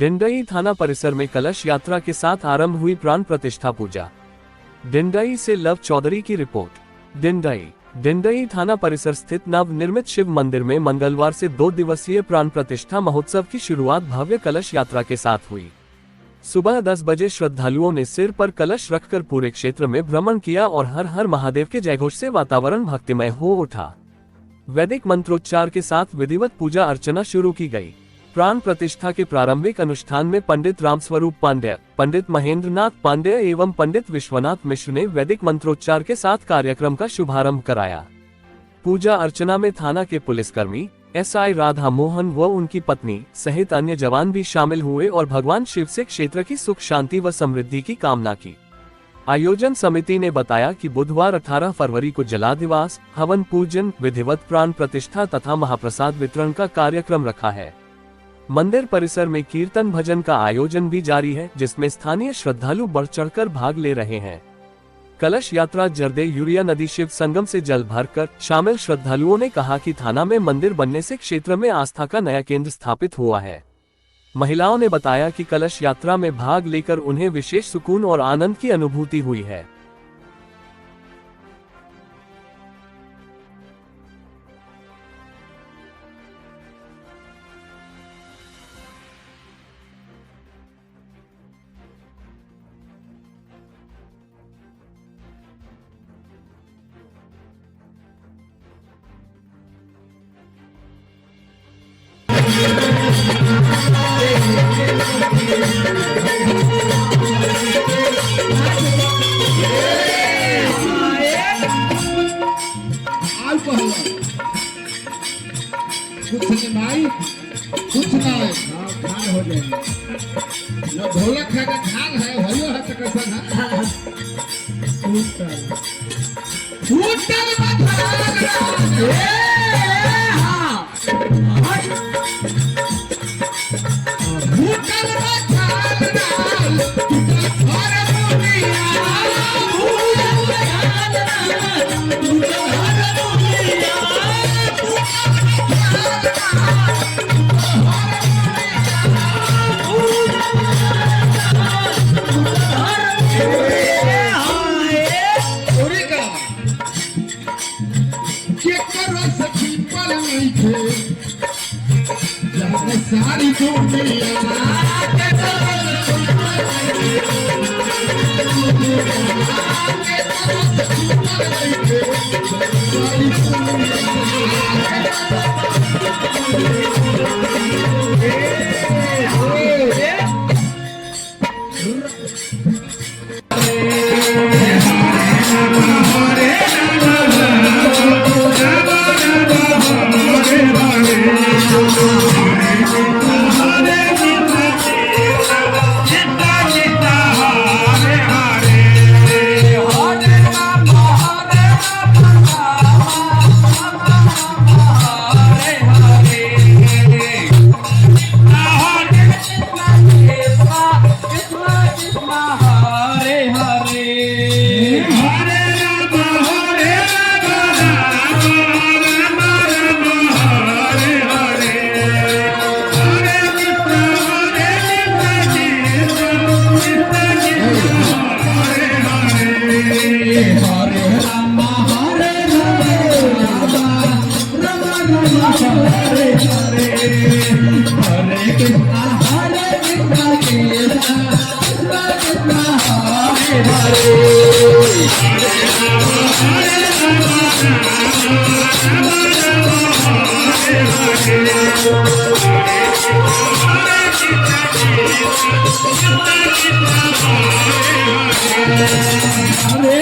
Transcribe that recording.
डिंडई थाना परिसर में कलश यात्रा के साथ आरंभ हुई प्राण प्रतिष्ठा पूजा। डिंडई से लव चौधरी की रिपोर्ट। डिंडई थाना परिसर स्थित नव निर्मित शिव मंदिर में मंगलवार से 2 दिवसीय प्राण प्रतिष्ठा महोत्सव की शुरुआत भव्य कलश यात्रा के साथ हुई। सुबह 10 बजे श्रद्धालुओं ने सिर पर कलश रखकर पूरे क्षेत्र में भ्रमण किया और हर हर महादेव के जयघोष से वातावरण भक्तिमय हो उठा। वैदिक मंत्रोच्चार के साथ विधिवत पूजा अर्चना शुरू की गई। प्राण प्रतिष्ठा के प्रारंभिक अनुष्ठान में पंडित रामस्वरूप पांड्य, पंडित महेंद्रनाथ पांड्य एवं पंडित विश्वनाथ मिश्र ने वैदिक मंत्रोच्चार के साथ कार्यक्रम का शुभारंभ कराया। पूजा अर्चना में थाना के पुलिसकर्मी एसआई राधा मोहन व उनकी पत्नी सहित अन्य जवान भी शामिल हुए और भगवान शिव से क्षेत्र की सुख शांति व समृद्धि की कामना की। आयोजन समिति ने बताया कि बुधवार 18 फरवरी को जलादिवास, हवन पूजन, विधिवत प्राण प्रतिष्ठा तथा महाप्रसाद वितरण का कार्यक्रम रखा है। मंदिर परिसर में कीर्तन भजन का आयोजन भी जारी है, जिसमें स्थानीय श्रद्धालु बढ़ चढ़कर भाग ले रहे हैं। कलश यात्रा जरदे यूरिया नदी शिव संगम से जल भरकर शामिल श्रद्धालुओं ने कहा कि थाना में मंदिर बनने से क्षेत्र में आस्था का नया केंद्र स्थापित हुआ है। महिलाओं ने बताया कि कलश यात्रा में भाग लेकर उन्हें विशेष सुकून और आनंद की अनुभूति हुई है। कुछ नहीं, कुछ नहीं, खान हो जाएंगे। न ढोलक है न खान है, भयो है तो कैसा है? छूटल सारी हरे